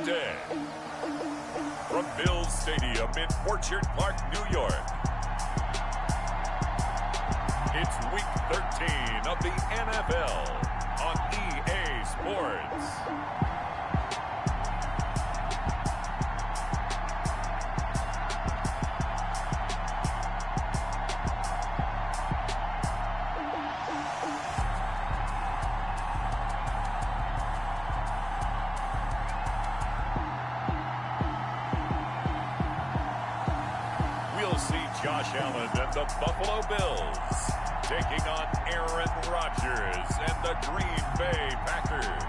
Tuesday. From Bills Stadium in Orchard Park, New York. It's Week 13 of the NFL on EA Sports. Josh Allen and the Buffalo Bills taking on Aaron Rodgers and the Green Bay Packers.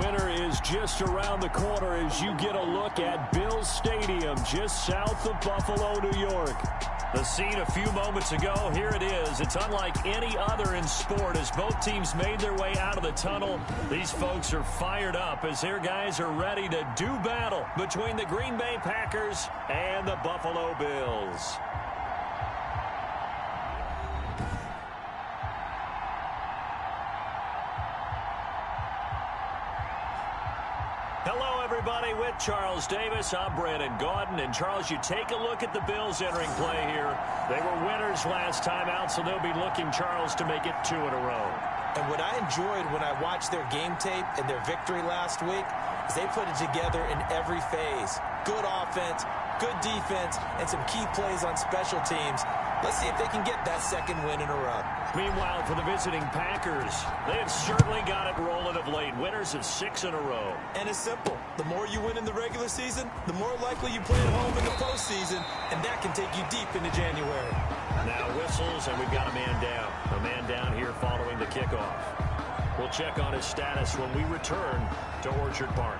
Winter is just around the corner as you get a look at Bills Stadium just south of Buffalo, New York. The scene a few moments ago, here it is. It's unlike any other in sport as both teams made their way out of the tunnel. These folks are fired up as their guys are ready to do battle between the Green Bay Packers and the Buffalo Bills. Hello, everybody. With Charles Davis, I'm Brandon Gaudin. And, Charles, you take a look at the Bills entering play here. They were winners last time out, so they'll be looking, Charles, to make it 2 in a row. And what I enjoyed when I watched their game tape and their victory last week is they put it together in every phase. Good offense, good defense, and some key plays on special teams. Let's see if they can get that second win in a row. Meanwhile, for the visiting Packers, they have certainly got it rolling of late. Winners of 6 in a row. And it's simple. The more you win in the regular season, the more likely you play at home in the postseason, and that can take you deep into January. Now whistles, and we've got a man down. A man down here following the kickoff. We'll check on his status when we return to Orchard Park.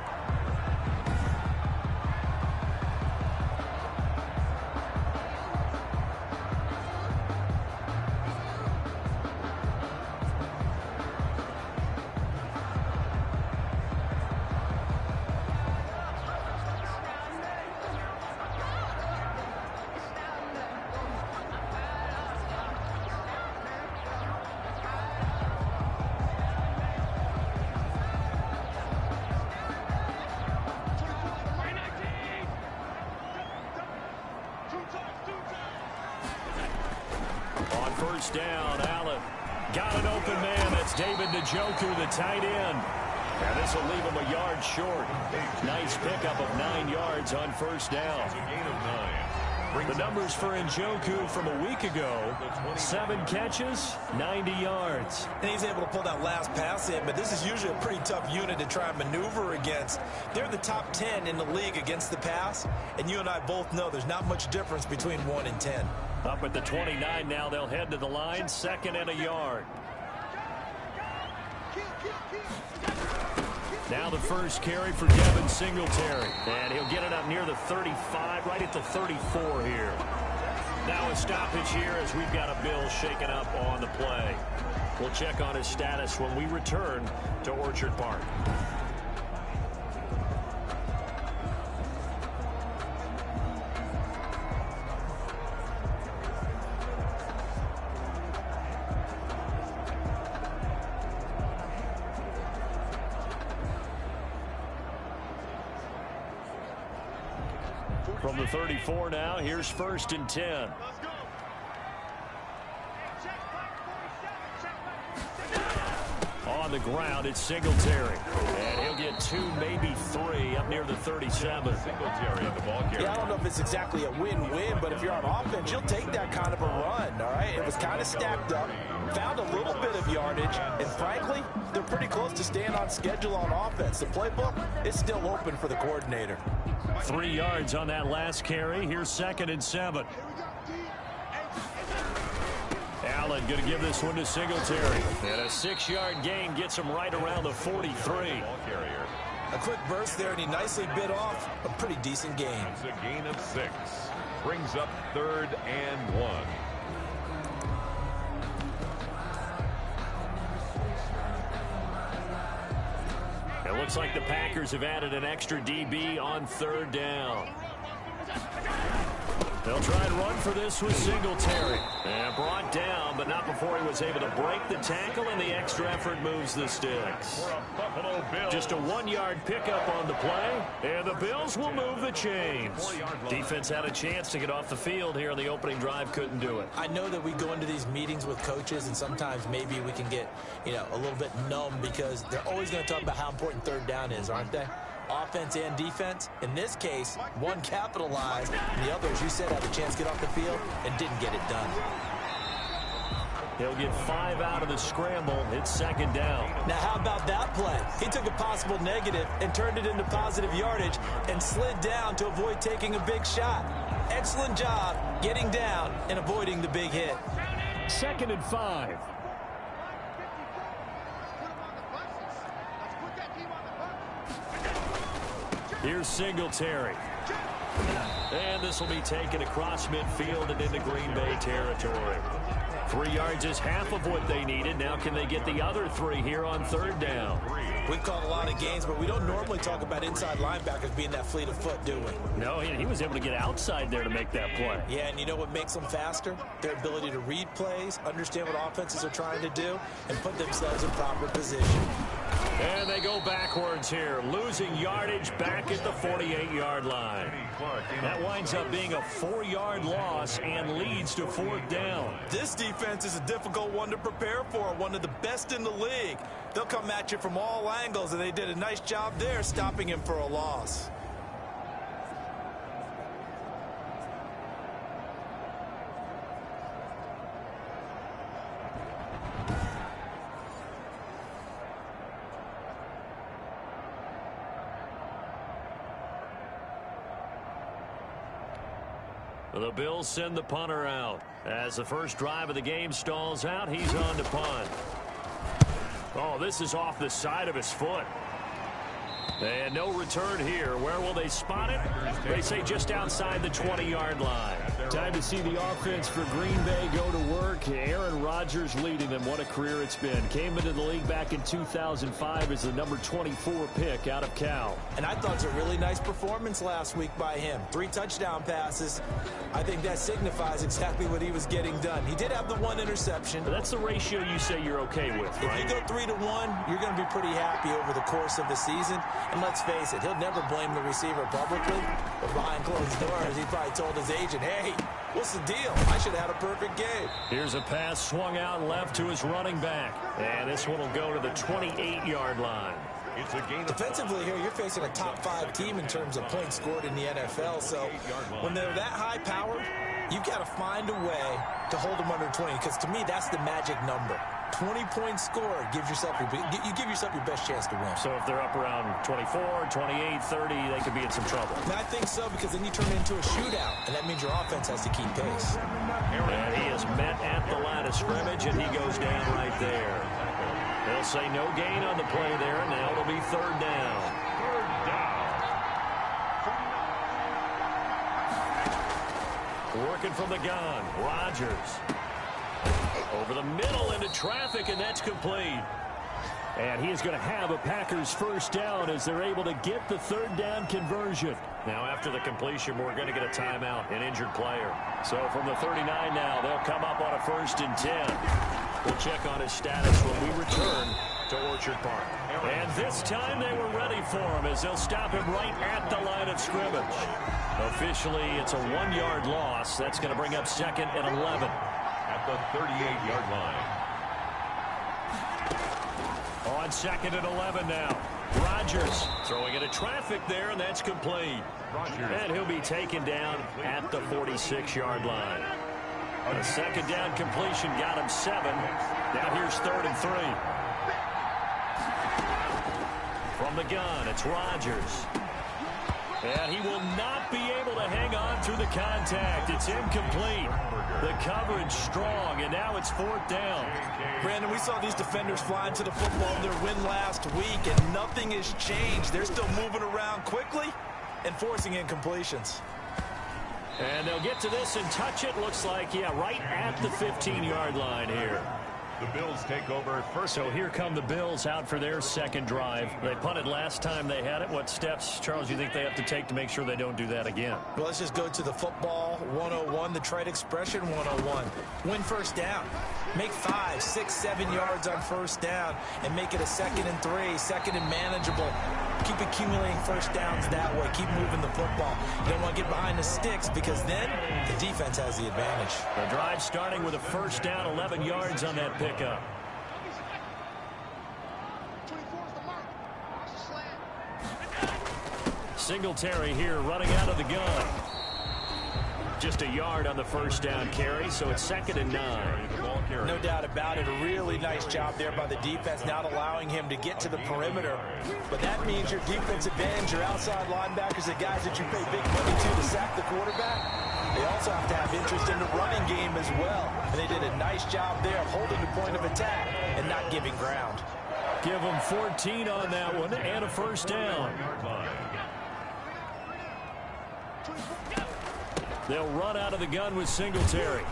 First down, Allen. Got an open man. That's David Njoku, the tight end. And this will leave him a yard short. Nice pickup of 9 yards on first down. It's a gain of 9. The numbers for Njoku from a week ago, 7 catches, 90 yards. And he's able to pull that last pass in, but this is usually a pretty tough unit to try and maneuver against. They're the top 10 in the league against the pass, and you and I both know there's not much difference between 1 and 10. Up at the 29 now, they'll head to the line, 2nd and a yard. Now the first carry for Devin Singletary. And he'll get it up near the 35, right at the 34 here. Now a stoppage here as we've got a Bill shaken up on the play. We'll check on his status when we return to Orchard Park. From the 34 now, here's 1st and 10. On the ground, it's Singletary. And he'll get 2, maybe 3 up near the 37. Singletary in the ball carrier. Yeah, I don't know if it's exactly a win-win, but if you're on offense, you'll take that kind of a run, all right? It was kind of stacked up, found a little bit of yardage, and frankly, they're pretty close to staying on schedule on offense. The playbook is still open for the coordinator. 3 yards on that last carry. Here's 2nd and 7. Allen going to give this one to Singletary. And a 6-yard gain gets him right around the 43. A quick burst there, and he nicely bit off a pretty decent gain. It's a gain of 6. Brings up 3rd and 1. It looks like the Packers have added an extra DB on 3rd down. They'll try and run for this with Singletary. And brought down, but not before he was able to break the tackle, and the extra effort moves the sticks. Just a 1-yard pickup on the play, and the Bills will move the chains. Defense had a chance to get off the field here on the opening drive, couldn't do it. I know that we go into these meetings with coaches, and sometimes maybe we can get, a little bit numb because they're always going to talk about how important third down is, aren't they? Offense and defense. In this case, one capitalized, and the other, as you said, had a chance to get off the field and didn't get it done. He'll get 5 out of the scramble. It's second down. Now, how about that play? He took a possible negative and turned it into positive yardage and slid down to avoid taking a big shot. Excellent job getting down and avoiding the big hit. 2nd and 5. Here's Singletary. And this will be taken across midfield and into Green Bay territory. 3 yards is half of what they needed. Now can they get the other 3 here on third down? We've called a lot of games, but we don't normally talk about inside linebackers being that fleet of foot, do we? No, he was able to get outside there to make that play. Yeah, and you know what makes them faster? Their ability to read plays, understand what offenses are trying to do, and put themselves in proper position. And they go backwards here, losing yardage back at the 48-yard line. That winds up being a 4-yard loss and leads to 4th down. This defense is a difficult one to prepare for, one of the best in the league. They'll come at you from all angles, and they did a nice job there stopping him for a loss. The Bills send the punter out. As the first drive of the game stalls out, he's on to punt. Oh, this is off the side of his foot. And no return here. Where will they spot it? They say just outside the 20-yard line. Time to see the offense for Green Bay go to work. Aaron Rodgers leading them. What a career it's been. Came into the league back in 2005 as the number 24 pick out of Cal. And I thought it was a really nice performance last week by him. 3 touchdown passes. I think that signifies exactly what he was getting done. He did have the 1 interception. But that's the ratio you say you're okay with, right? If you go 3-1, you're going to be pretty happy over the course of the season. And let's face it, he'll never blame the receiver publicly. But behind closed doors, he probably told his agent, hey, what's the deal? I should have had a perfect game. Here's a pass swung out left to his running back. And this one will go to the 28-yard line. Defensively here, you're facing a top 5 team in terms of points scored in the NFL. So when they're that high powered, you've got to find a way to hold them under 20. Because to me, that's the magic number. 20 points scored gives yourself you give yourself your best chance to win. So if they're up around 24, 28, 30, they could be in some trouble. And I think so, because then you turn it into a shootout, and that means your offense has to keep pace. And he is met at the line of scrimmage, and he goes down right there. They'll say no gain on the play there. Now it'll be third down. Working from the gun, Rodgers. Over the middle into traffic, and that's complete. And he is going to have a Packers first down as they're able to get the third down conversion. Now after the completion, we're going to get a timeout, an injured player. So from the 39 now, they'll come up on a 1st and 10. We'll check on his status when we return to Orchard Park. And this time they were ready for him as they'll stop him right at the line of scrimmage. Officially, it's a 1-yard loss. That's going to bring up 2nd and 11. At the 38-yard line. On 2nd and 11 now. Rodgers throwing into traffic there, and that's complete. And he'll be taken down at the 46-yard line. A 2nd down completion got him 7. Now here's 3rd and 3. From the gun, it's Rodgers. And he will not be able to hang on through the contact. It's incomplete. The coverage strong, and now it's 4th down. Brandon, we saw these defenders flying to the football in their win last week, and nothing has changed. They're still moving around quickly and forcing incompletions. And they'll get to this and touch it. Looks like, yeah, right at the 15-yard line here. The Bills take over first. So here come the Bills out for their second drive. They punted last time they had it. What steps, Charles, do you think they have to take to make sure they don't do that again? Well, let's just go to the football 101, the trade expression 101. Win first down. Make 5, 6, 7 yards on first down and make it a 2nd and 3, 2nd and manageable. Keep accumulating first downs that way. Keep moving the football. You don't want to get behind the sticks because then the defense has the advantage. The drive starting with a first down, 11 yards on that pickup. Singletary here running out of the gun. Just a yard on the first down carry, so it's 2nd and 9. No doubt about it. A really nice job there by the defense, not allowing him to get to the perimeter. But that means your defense advantage, your outside linebackers, the guys that you pay big money to sack the quarterback, they also have to have interest in the running game as well. And they did a nice job there of holding the point of attack and not giving ground. Give them 14 on that one and a first down. They'll run out of the gun with Singletary.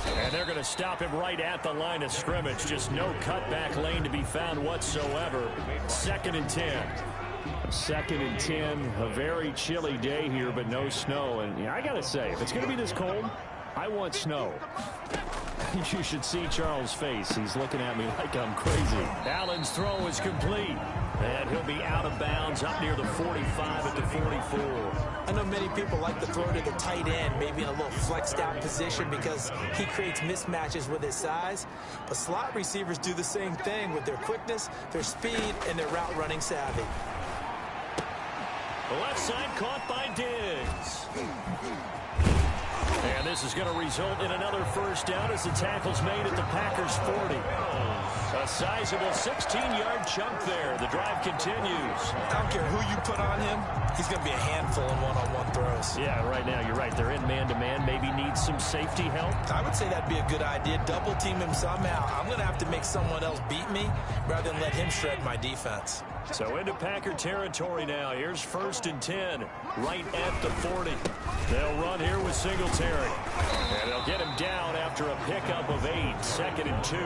And they're going to him him right at the line of scrimmage. Just no cutback lane to be found whatsoever. 2nd and 10. 2nd and 10. A very chilly day here, but no snow. And yeah, I got to say, if it's going to be this cold, I want snow. You should see Charles' face. He's looking at me like I'm crazy. Allen's throw is complete. And he'll be out of bounds up near the 45 at the 44. I know many people like to throw to the tight end, maybe in a little flexed out position because he creates mismatches with his size. But slot receivers do the same thing with their quickness, their speed, and their route running savvy. The left side caught by Diggs. And this is going to result in another first down as the tackle's made at the Packers' 40. A sizable 16-yard chunk there. The drive continues. I don't care who you put on him. He's going to be a handful in one-on-one throws. Yeah, right now you're right. They're in man-to-man. Maybe need some safety help. I would say that'd be a good idea. Double team him somehow. I'm going to have to make someone else beat me rather than let him shred my defense. So into Packer territory now. Here's 1st and 10 right at the 40. They'll run here with Singletary. And they'll get him down after a pickup of 8. 2nd and 2.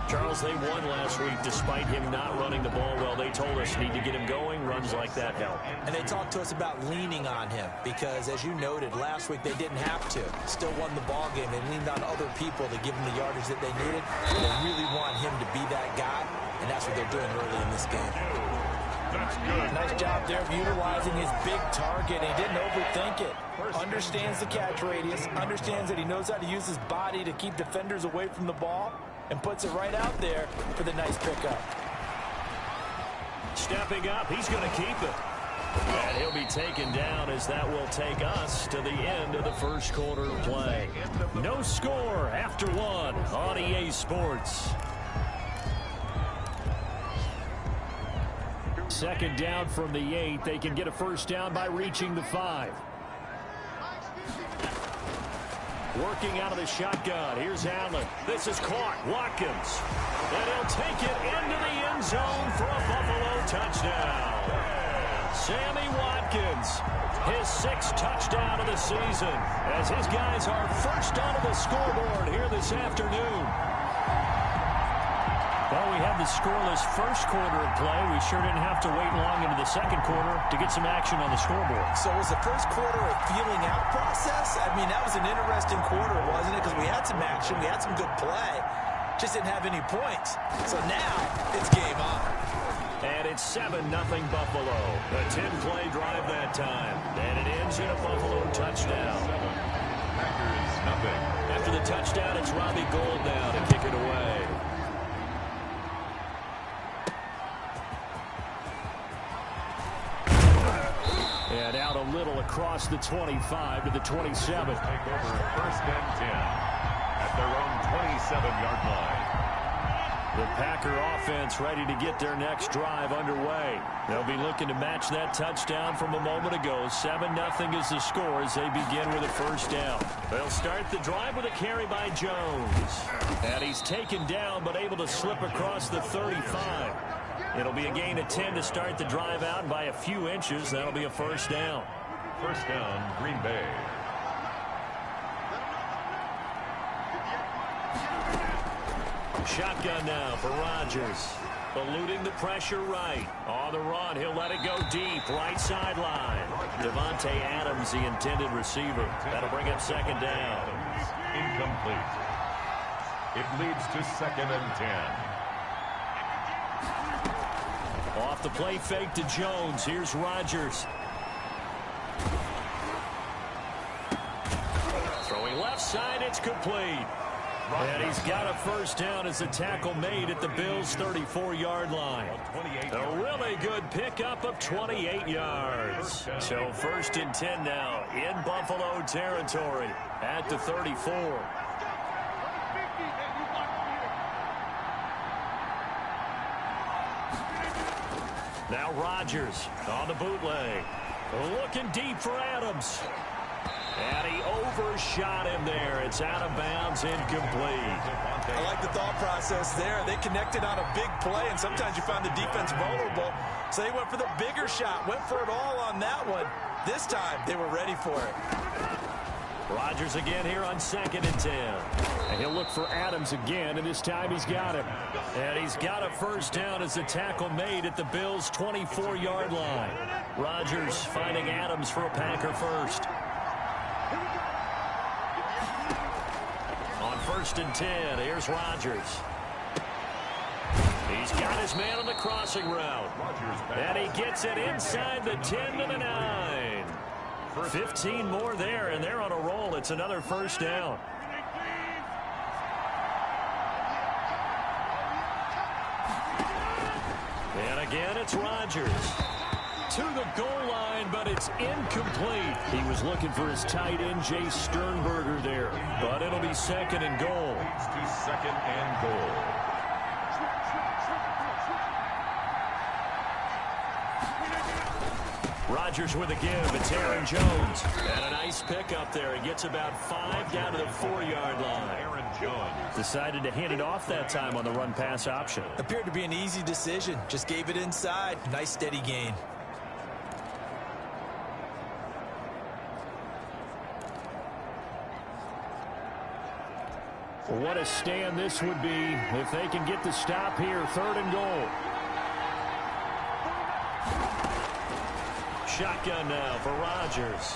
Charles, they won last week despite him not running the ball well. They told us need to get him going. Runs like that help. And they talked to us about leaning on him because, as you noted, last week they didn't have to. Still won the ball game. They leaned on other people to give him the yardage that they needed. They really want him to be that guy, and that's what they're doing early in this game. That's good. Nice job there of utilizing his big target. He didn't overthink it. Understands the catch radius. Understands that he knows how to use his body to keep defenders away from the ball. And puts it right out there for the nice pickup. Stepping up, he's going to keep it. And he'll be taken down as that will take us to the end of the first quarter of play. No score after 1 on EA Sports. 2nd down from the 8. They can get a first down by reaching the 5. Working out of the shotgun. Here's Allen. This is caught. Watkins. And he'll take it into the end zone for a Buffalo touchdown. Sammy Watkins, his 6th touchdown of the season, as his guys are first onto the scoreboard here this afternoon. Well, we had the scoreless first quarter of play. We sure didn't have to wait long into the second quarter to get some action on the scoreboard. So was the first quarter a feeling out process? I mean, that was an interesting quarter, wasn't it? Because we had some action, we had some good play, just didn't have any points. So now it's game on. And it's 7-0 Buffalo. A 10-play drive that time. And it ends in a Buffalo touchdown. Packers, nothing. After the touchdown, it's Robbie Gould now to kick it away. And out a little across the 25 to the 27. Take over 1st and 10 at their own 27-yard line. The Packer offense ready to get their next drive underway. They'll be looking to match that touchdown from a moment ago. 7-0 is the score as they begin with a first down. They'll start the drive with a carry by Jones. And he's taken down but able to slip across the 35. It'll be a gain of 10 to start the drive out by a few inches. That'll be a first down. First down, Green Bay. Shotgun now for Rodgers. Eluding the pressure right. On the run, he'll let it go deep. Right sideline. Davante Adams, the intended receiver. That'll bring up second down. Incomplete. It leads to 2nd and 10. Off the play fake to Jones. Here's Rodgers. Throwing left side, it's complete. And he's got a first down as the tackle made at the Bills' 34-yard line. A really good pickup of 28 yards. So 1st and 10 now in Buffalo territory at the 34. Now Rodgers on the bootleg. Looking deep for Adams. And he overshot him there. It's out of bounds, incomplete. I like the thought process there. They connected on a big play, and sometimes you find the defense vulnerable. So they went for the bigger shot, went for it all on that one. This time, they were ready for it. Rodgers again here on 2nd and 10. And he'll look for Adams again, and this time he's got him. And he's got a first down as the tackle made at the Bills' 24-yard line. Rodgers finding Adams for a Packer first. On 1st and 10, here's Rodgers. He's got his man on the crossing route. And he gets it inside the 10 to the 9. 15 more there, and they're on a roll. It's another first down. And again, it's Rodgers. To the goal line, but it's incomplete. He was looking for his tight end, Jay Sternberger there. But it'll be 2nd and goal. Leads to 2nd and goal. Rodgers with a give. It's Aaron Jones. And a nice pickup there. He gets about 5 down to the 4-yard line. Aaron Jones Decided to hand it off that time on the run-pass option. Appeared to be an easy decision. Just gave it inside. Nice steady gain. Well, what a stand this would be if they can get the stop here. 3rd and goal. Shotgun now for Rodgers.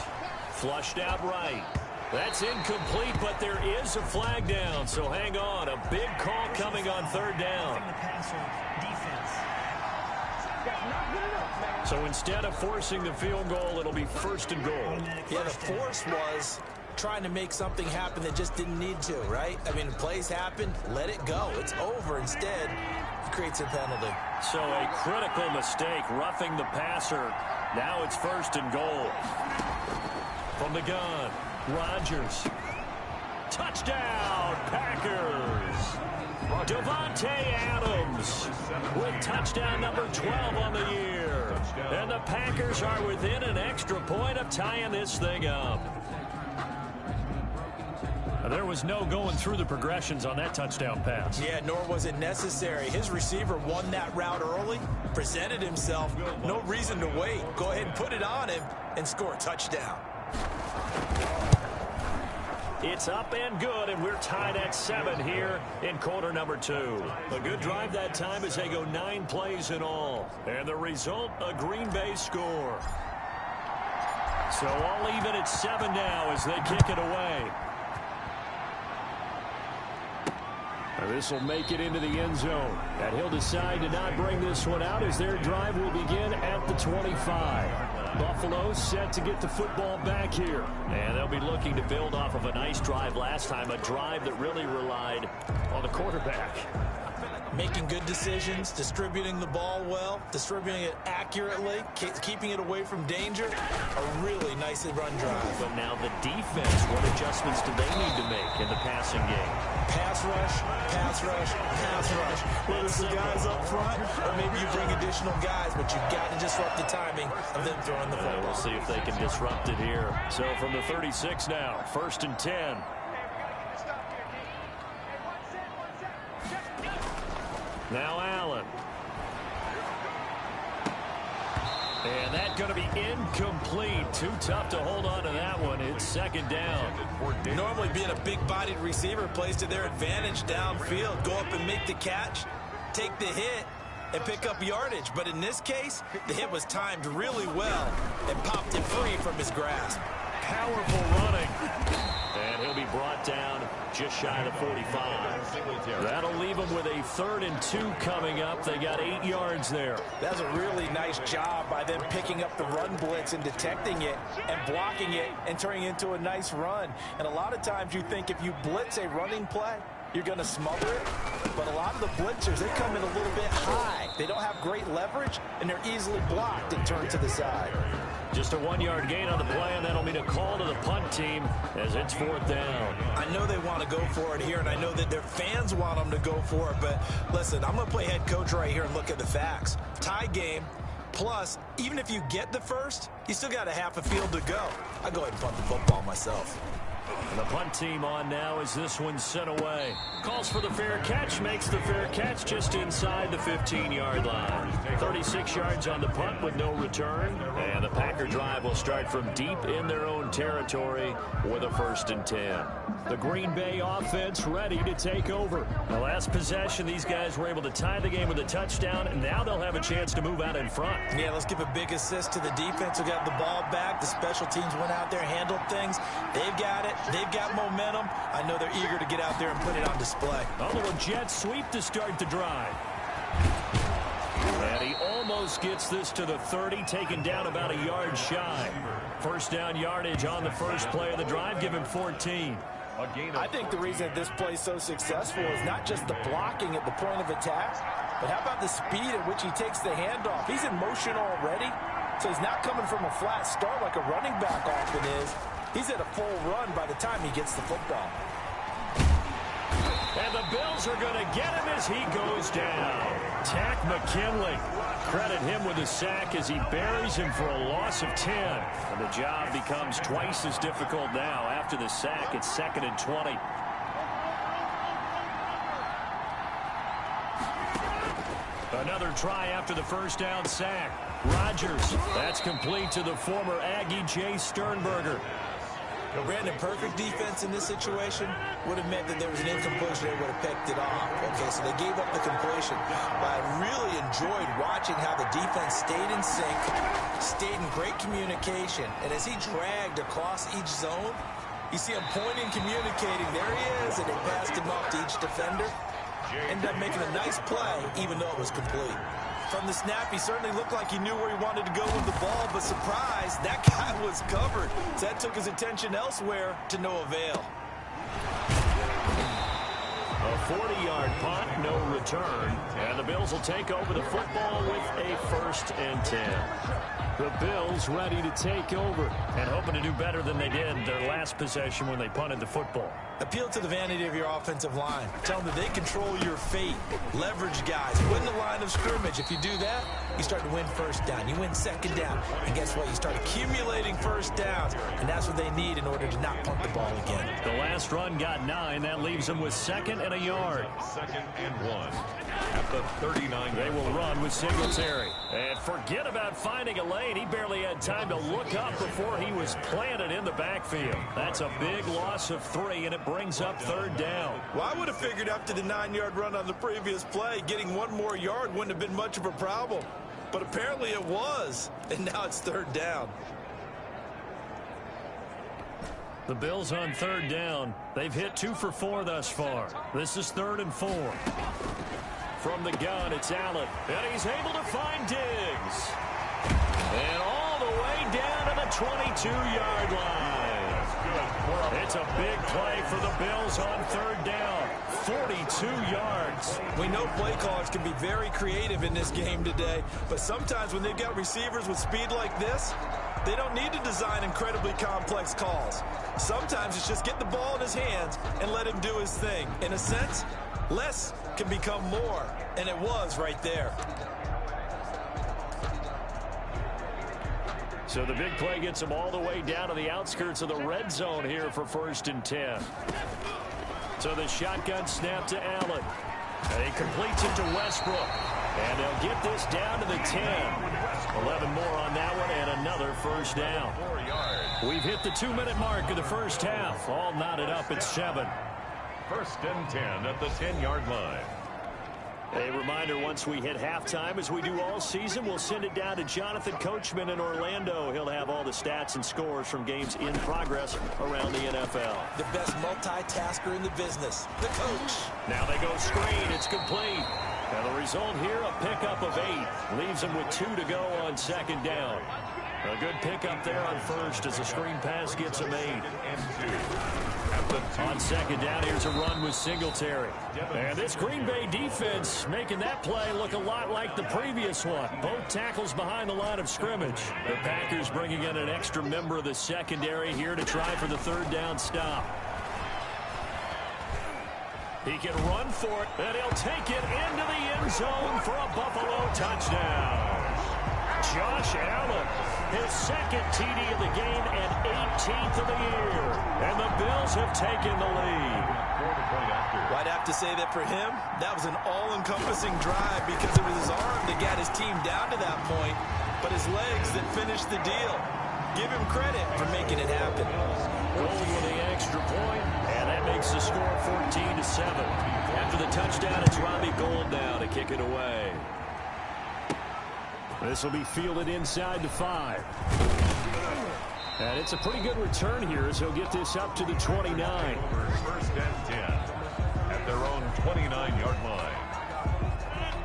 Flushed out right. That's incomplete, but there is a flag down, so hang on. A big call coming on 3rd down. So instead of forcing the field goal, it'll be 1st and goal. Yeah, the force was trying to make something happen that just didn't need to, right? I mean, plays happen, let it go. It's over. Instead, it creates a penalty. So a critical mistake, roughing the passer. Now it's 1st and goal. From the gun, Rodgers. Touchdown, Packers. Davante Adams with touchdown number 12 on the year. And the Packers are within an extra point of tying this thing up. There was no going through the progressions on that touchdown pass. Yeah, nor was it necessary. His receiver won that route early, presented himself. No reason to wait. Go ahead and put it on him and score a touchdown. It's up and good, and we're tied at 7 here in quarter number 2. A good drive that time as they go 9 plays in all. And the result, a Green Bay score. So all even at 7 now as they kick it away. This will make it into the end zone. And he'll decide to not bring this one out as their drive will begin at the 25. Buffalo set to get the football back here. And they'll be looking to build off of a nice drive last time, a drive that really relied on the quarterback. Making good decisions, distributing the ball well, distributing it accurately, keeping it away from danger. A really nice run drive. But now the defense, what adjustments do they need to make in the passing game? Pass rush, pass rush, pass rush. Whether it's the guys up front or maybe you bring additional guys, but you've got to disrupt the timing of them throwing the football. We'll see if they can disrupt it here. So from the 36 now, 1st and 10. Now Allen. And that's going to be incomplete. Too tough to hold on to that one. It's second down. Normally being a big-bodied receiver plays to their advantage downfield. Go up and make the catch, take the hit, and pick up yardage. But in this case, the hit was timed really well and popped it free from his grasp. Powerful running. And he'll be brought down just shy of the 45. That'll leave him with a 3rd and 2 coming up. They got 8 yards there. That's a really nice job by them picking up the run blitz and detecting it and blocking it and turning it into a nice run. And a lot of times you think if you blitz a running play, you're going to smother it. But a lot of the blitzers, they come in a little bit high. They don't have great leverage, and they're easily blocked and turned to the side. Just a 1-yard gain on the play, and that'll mean a call to the punt team as it's 4th down. I know they want to go for it here, and I know that their fans want them to go for it. But listen, I'm going to play head coach right here and look at the facts. Tie game. Plus, even if you get the first, you still got a half a field to go. I go ahead and punt the football myself. And the punt team on now as this one's sent away. Calls for the fair catch, makes the fair catch just inside the 15-yard line. 36 yards on the punt with no return. And the Packer drive will start from deep in their own territory with a 1st and 10. The Green Bay offense ready to take over. The last possession, these guys were able to tie the game with a touchdown, and now they'll have a chance to move out in front. Yeah, let's give a big assist to the defense who got the ball back. The special teams went out there, handled things. They've got it. They've got momentum. I know they're eager to get out there and put it on display. A little jet sweep to start the drive. And he almost gets this to the 30, taken down about a yard shy. 1st down yardage on the first play of the drive, give him 14. I think the reason this play is so successful is not just the blocking at the point of attack, but how about the speed at which he takes the handoff? He's in motion already, so he's not coming from a flat start like a running back often is. He's at a full run by the time he gets the football. And the Bills are going to get him as he goes down. Tack McKinley. Credit him with a sack as he buries him for a loss of 10. And the job becomes twice as difficult now. After the sack, it's 2nd and 20. Another try after the 1st down sack. Rodgers. That's complete to the former Aggie Jay Sternberger. Brandon, perfect defense in this situation would have meant that there was an incompletion. They would have picked it off. Okay, so they gave up the completion. But I really enjoyed watching how the defense stayed in sync, stayed in great communication. And as he dragged across each zone, you see him pointing, communicating. There he is, and they passed him off to each defender. Ended up making a nice play, even though it was complete. From the snap, he certainly looked like he knew where he wanted to go with the ball, but surprise, that guy was covered. So that took his attention elsewhere to no avail. A 40-yard punt, no return. And the Bills will take over the football with a 1st and 10. The Bills ready to take over and hoping to do better than they did their last possession when they punted the football. Appeal to the vanity of your offensive line. Tell them that they control your fate. Leverage guys. Win the line of scrimmage. If you do that, you start to win 1st down. You win 2nd down. And guess what? You start accumulating 1st downs. And that's what they need in order to not punt the ball again. The last run got 9. That leaves them with 2nd and a yard. 2nd and 1. At the 39. They will run with Singletary. And forget about finding a lane. He barely had time to look up before he was planted in the backfield. That's a big loss of 3, and it brings up 3rd down. Well, I would have figured after the 9-yard run on the previous play, getting 1 more yard wouldn't have been much of a problem. But apparently it was, and now it's 3rd down. The Bills on 3rd down. They've hit 2 for 4 thus far. This is 3rd and 4. From the gun, it's Allen, and he's able to find Diggs. And all the way down to the 22-yard line. It's a big play for the Bills on 3rd down. 42 yards. We know play callers can be very creative in this game today, but sometimes when they've got receivers with speed like this, they don't need to design incredibly complex calls. Sometimes it's just get the ball in his hands and let him do his thing. In a sense, less can become more, and it was right there. So the big play gets him all the way down to the outskirts of the red zone here for 1st and 10. So the shotgun snap to Allen. And he completes it to Westbrook. And they'll get this down to the 10. 11 more on that one and another 1st down. 4 yards. We've hit the 2-minute mark of the first half. All knotted up at 7. 1st and 10 at the 10-yard line. A reminder, once we hit halftime, as we do all season, we'll send it down to Jonathan Coachman in Orlando. He'll have all the stats and scores from games in progress around the NFL. The best multitasker in the business, the coach. Now they go screen. It's complete. And the result here, a pickup of 8. Leaves them with 2 to go on 2nd down. A good pickup there on 1st as the screen pass gets a made. On 2nd down, here's a run with Singletary. And this Green Bay defense making that play look a lot like the previous one. Both tackles behind the line of scrimmage. The Packers bringing in an extra member of the secondary here to try for the 3rd down stop. He can run for it, and he'll take it into the end zone for a Buffalo touchdown. Josh Allen, his 2nd TD of the game and 18th of the year. And the Bills have taken the lead. I'd have to say that for him, that was an all-encompassing drive because it was his arm that got his team down to that point, but his legs that finished the deal. Give him credit for making it happen. Gold with the extra point, and that makes the score 14-7. After the touchdown, it's Robbie Gould now to kick it away. This will be fielded inside the 5. And it's a pretty good return here as he'll get this up to the 29. 1st and 10 at their own 29-yard line.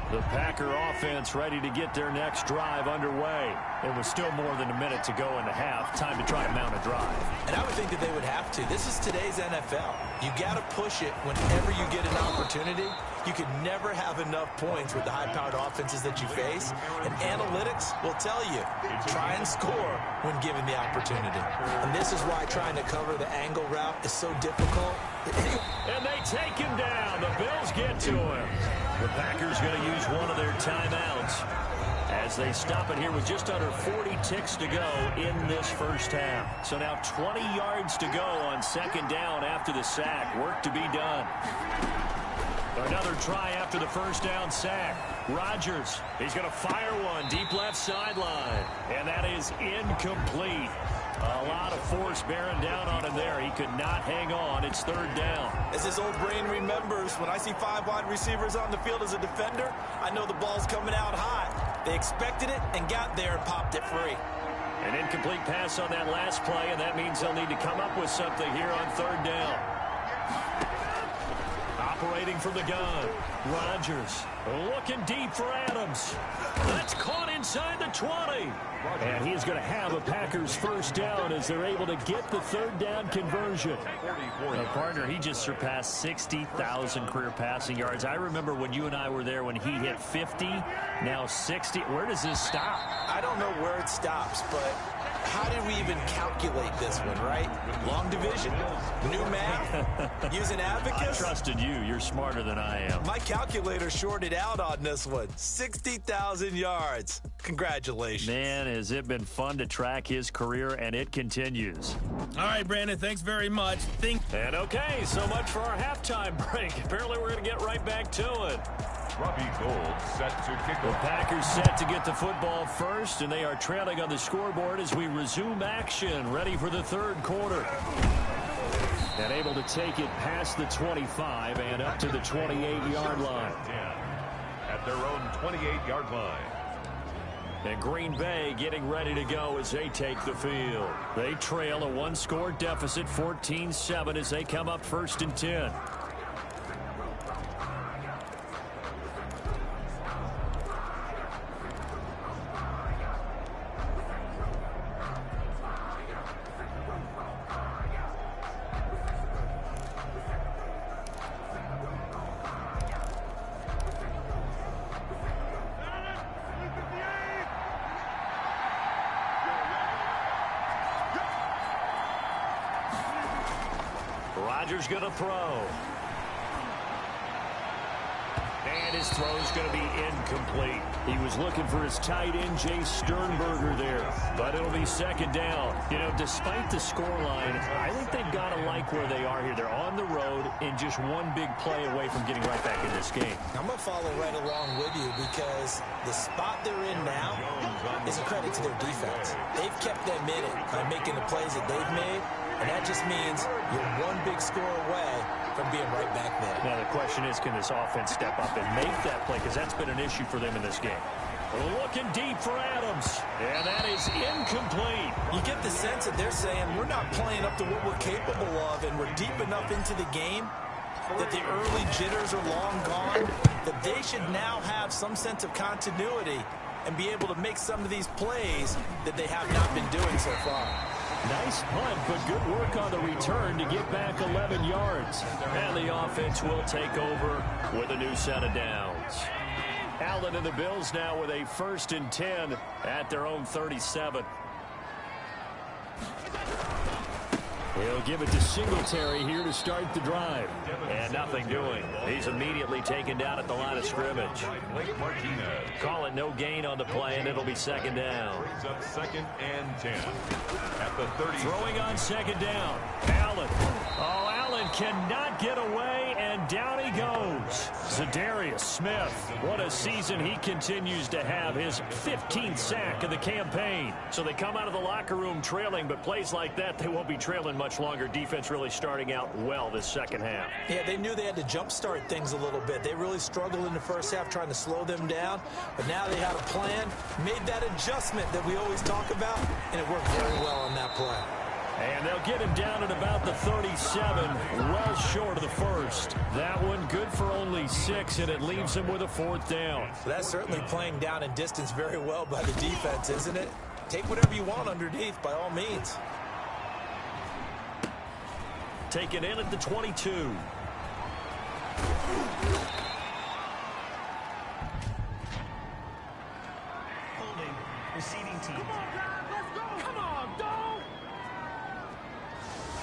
The Packer offense ready to get their next drive underway. It was still more than a minute to go in the half. Time to try to mount a drive. And I would think that they would have to. This is today's NFL. You got to push it whenever you get an opportunity. You can never have enough points with the high-powered offenses that you face. And analytics will tell you, try and score when given the opportunity. And this is why trying to cover the angle route is so difficult. And they take him down. The Bills get to him. The Packers going to use one of their timeouts as they stop it here with just under 40 ticks to go in this first half. So now 20 yards to go on 2nd down after the sack. Work to be done. Another try after the 1st down sack. Rodgers, he's going to fire one deep left sideline. And that is incomplete. A lot of force bearing down on him there. He could not hang on. It's 3rd down. As his old brain remembers, when I see 5 wide receivers on the field as a defender, I know the ball's coming out high. They expected it and got there and popped it free. An incomplete pass on that last play, and that means they'll need to come up with something here on 3rd down. Operating from the gun. Rodgers looking deep for Adams. That's caught inside the 20. And he's going to have a Packers 1st down as they're able to get the 3rd down conversion. Partner, he just surpassed 60,000 career passing yards. I remember when you and I were there when he hit 50, now 60. Where does this stop? I don't know where it stops, but how did we even calculate this one, right? Long division? New math? Using abacus? I trusted you. You're smarter than I am. My calculator shorted out on this one. 60,000 yards. Congratulations. Man, has it been fun to track his career, and it continues. All right, Brandon, thanks very much. And okay, so much for our halftime break. Apparently we're going to get right back to it. Robbie Gould set to kick The off. Packers set to get the football first, and they are trailing on the scoreboard as we resume action, ready for the 3rd quarter. And able to take it past the 25 and up to the 28-yard line. At their own 28-yard line. And Green Bay getting ready to go as they take the field. They trail a 1-score deficit, 14-7, as they come up 1st and 10. Rodgers going to throw. And his throw's going to be incomplete. He was looking for his tight end, Jay Sternberger there. But it'll be 2nd down. You know, despite the scoreline, I think they've got to like where they are here. They're on the road and just one big play away from getting right back in this game. I'm going to follow right along with you because the spot they're in now is a credit to their defense. They've kept them in it by making the plays that they've made, and that just means you're one big score away from being right back there. Now the question is, can this offense step up and make that play? Because that's been an issue for them in this game. Looking deep for Adams, and that is incomplete. You get the sense that they're saying we're not playing up to what we're capable of, and we're deep enough into the game that the early jitters are long gone, that they should now have some sense of continuity and be able to make some of these plays that they have not been doing so far. Nice punt, but good work on the return to get back 11 yards. And the offense will take over with a new set of downs. Allen and the Bills now with a 1st and 10 at their own 37. He'll give it to Singletary here to start the drive. And nothing doing. He's immediately taken down at the line of scrimmage. Call it no gain on the play, and it'll be 2nd down. 2nd and 10 at the 30. Throwing on 2nd down. Allen. Oh, Allen cannot get away, and down he goes. Zadarius Smith. What a season he continues to have. His 15th sack of the campaign. So they come out of the locker room trailing, but plays like that, they won't be trailing much longer. Defense really starting out well this second half. Yeah, they knew they had to jumpstart things a little bit. They really struggled in the first half trying to slow them down, but now they had a plan, made that adjustment that we always talk about, and it worked very well on that play. And they'll get him down at about the 37, well short of the first. That one good for only 6, and it leaves him with a 4th down. So that's certainly playing down in distance very well by the defense, isn't it? Take whatever you want underneath, by all means. Taken in at the 22. Holding, receiving team. Come on, dog!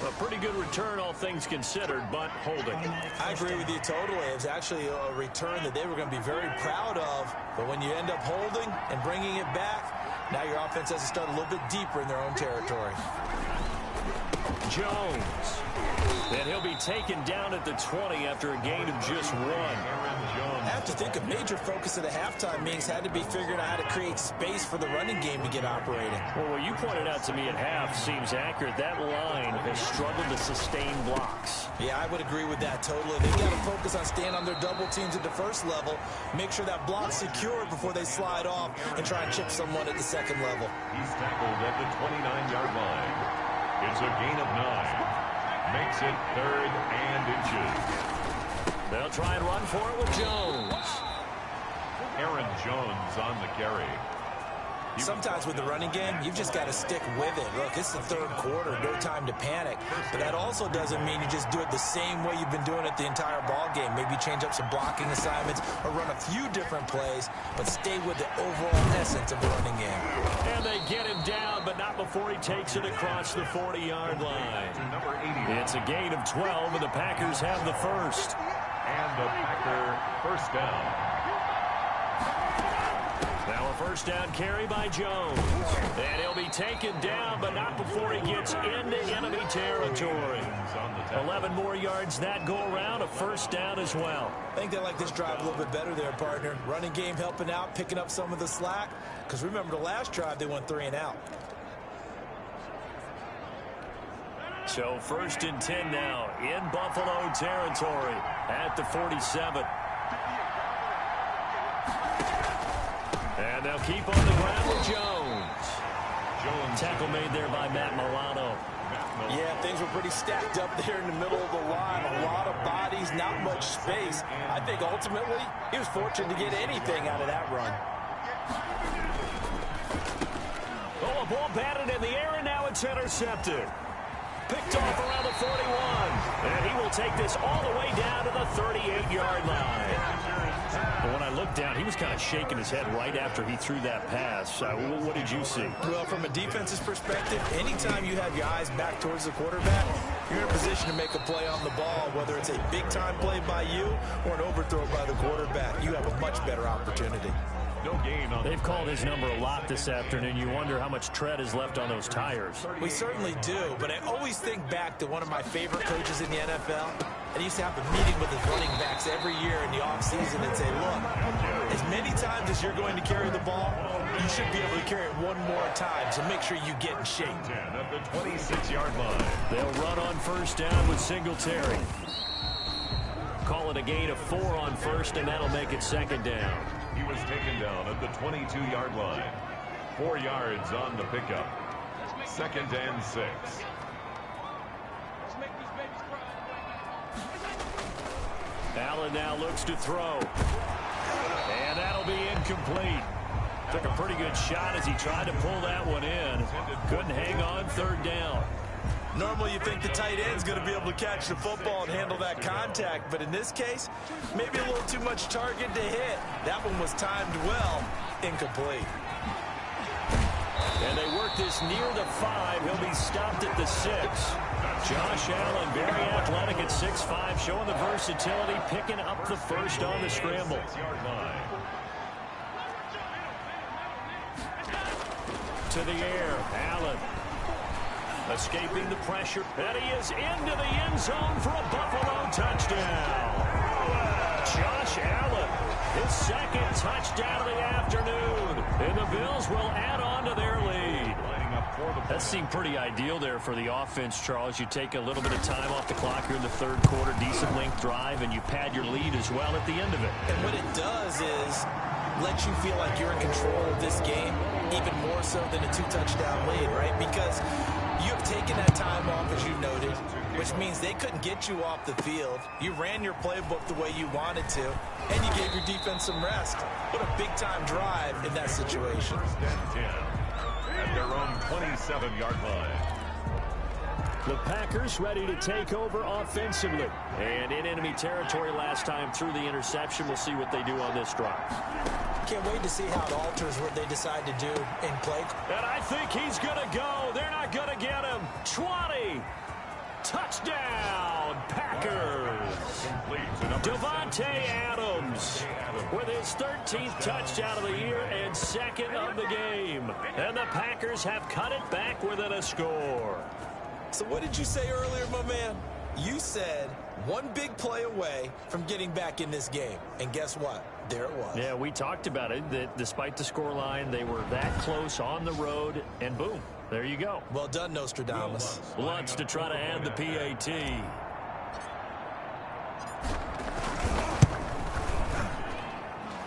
A pretty good return, all things considered, but holding. I agree with you totally. It's actually a return that they were going to be very proud of, but when you end up holding and bringing it back, now your offense has to start a little bit deeper in their own territory. Jones. And he'll be taken down at the 20 after a gain of just 1. I have to think a major focus of the halftime meetings had to be figuring out how to create space for the running game to get operating. Well, what you pointed out to me at half seems accurate. That line has struggled to sustain blocks. Yeah, I would agree with that totally. They've got to focus on staying on their double teams at the first level, make sure that block's secured before they slide off and try and chip someone at the second level. He's tackled at the 29-yard line. It's a gain of 9. Makes it 3rd and inches. They'll try and run for it with Jones. Aaron Jones on the carry. Sometimes with the running game, you've just got to stick with it. Look, it's the 3rd quarter, no time to panic. But that also doesn't mean you just do it the same way you've been doing it the entire ball game. Maybe change up some blocking assignments or run a few different plays, but stay with the overall essence of the running game. And they get him down, but not before he takes it across the 40-yard line. It's a gain of 12, and the Packers have the first. And the Packer first down. Now a first down carry by Jones. And he'll be taken down, but not before he gets into enemy territory. 11 more yards that go around, a first down as well. I think they like this drive a little bit better there, partner. Running game helping out, picking up some of the slack. Because remember the last drive, they went 3 and out. So 1st and 10 now in Buffalo territory at the 47. And they'll keep on the ground with Jones. Tackle made there by Matt Milano. Yeah, things were pretty stacked up there in the middle of the line. A lot of bodies, not much space. I think ultimately he was fortunate to get anything out of that run. Oh, a ball batted in the air, and now it's intercepted. Picked off around the 41. And he will take this all the way down to the 38-yard line. But when I looked down, he was kind of shaking his head right after he threw that pass. What did you see? Well, from a defense's perspective, anytime you have your eyes back towards the quarterback, you're in a position to make a play on the ball, whether it's a big-time play by you or an overthrow by the quarterback. You have a much better opportunity. No gain on. They've called his number a lot this afternoon. You wonder how much tread is left on those tires. We certainly do, but I always think back to one of my favorite coaches in the NFL. And he used to have a meeting with his running backs every year in the offseason and say, look, as many times as you're going to carry the ball, you should be able to carry it one more time, so make sure you get in shape. At the 26-yard line. They'll run on first down with Singletary. Call it a gain of 4 on first, and that'll make it second down. He was taken down at the 22-yard line. 4 yards on the pickup. 2nd and 6. Allen now looks to throw. And that'll be incomplete. Took a pretty good shot as he tried to pull that one in. Couldn't hang on 3rd down. Normally you think the tight end's going to be able to catch the football and handle that contact, but in this case, maybe a little too much target to hit. That one was timed well, incomplete. And they work this near the 5. He'll be stopped at the 6. Josh Allen, very athletic at 6'5", showing the versatility, picking up the first on the scramble. To the air, Allen. Escaping the pressure, and he is into the end zone for a Buffalo touchdown. Josh Allen, his 2nd touchdown of the afternoon, and the Bills will add on to their lead. That seemed pretty ideal there for the offense, Charles. You take a little bit of time off the clock here in the 3rd quarter, decent length drive, and you pad your lead as well at the end of it. And what it does is let you feel like you're in control of this game, even more so than a 2-touchdown lead, right? Because you have taken that time off, as you noted, which means they couldn't get you off the field. You ran your playbook the way you wanted to, and you gave your defense some rest. What a big-time drive in that situation. At their own 27-yard line. The Packers ready to take over offensively. And in enemy territory last time through the interception. We'll see what they do on this drive. Can't wait to see how it alters what they decide to do in play. And I think he's going to go. They're not going to get him. 20. Touchdown, Packers. Devontae Adams with his 13th touchdown of the year and 2nd of the game. And the Packers have cut it back within a score. So what did you say earlier, my man? You said one big play away from getting back in this game. And guess what? There it was. Yeah, we talked about it, that despite the scoreline, they were that close on the road, and boom, there you go. Well done, Nostradamus. Lutz to try to add the PAT.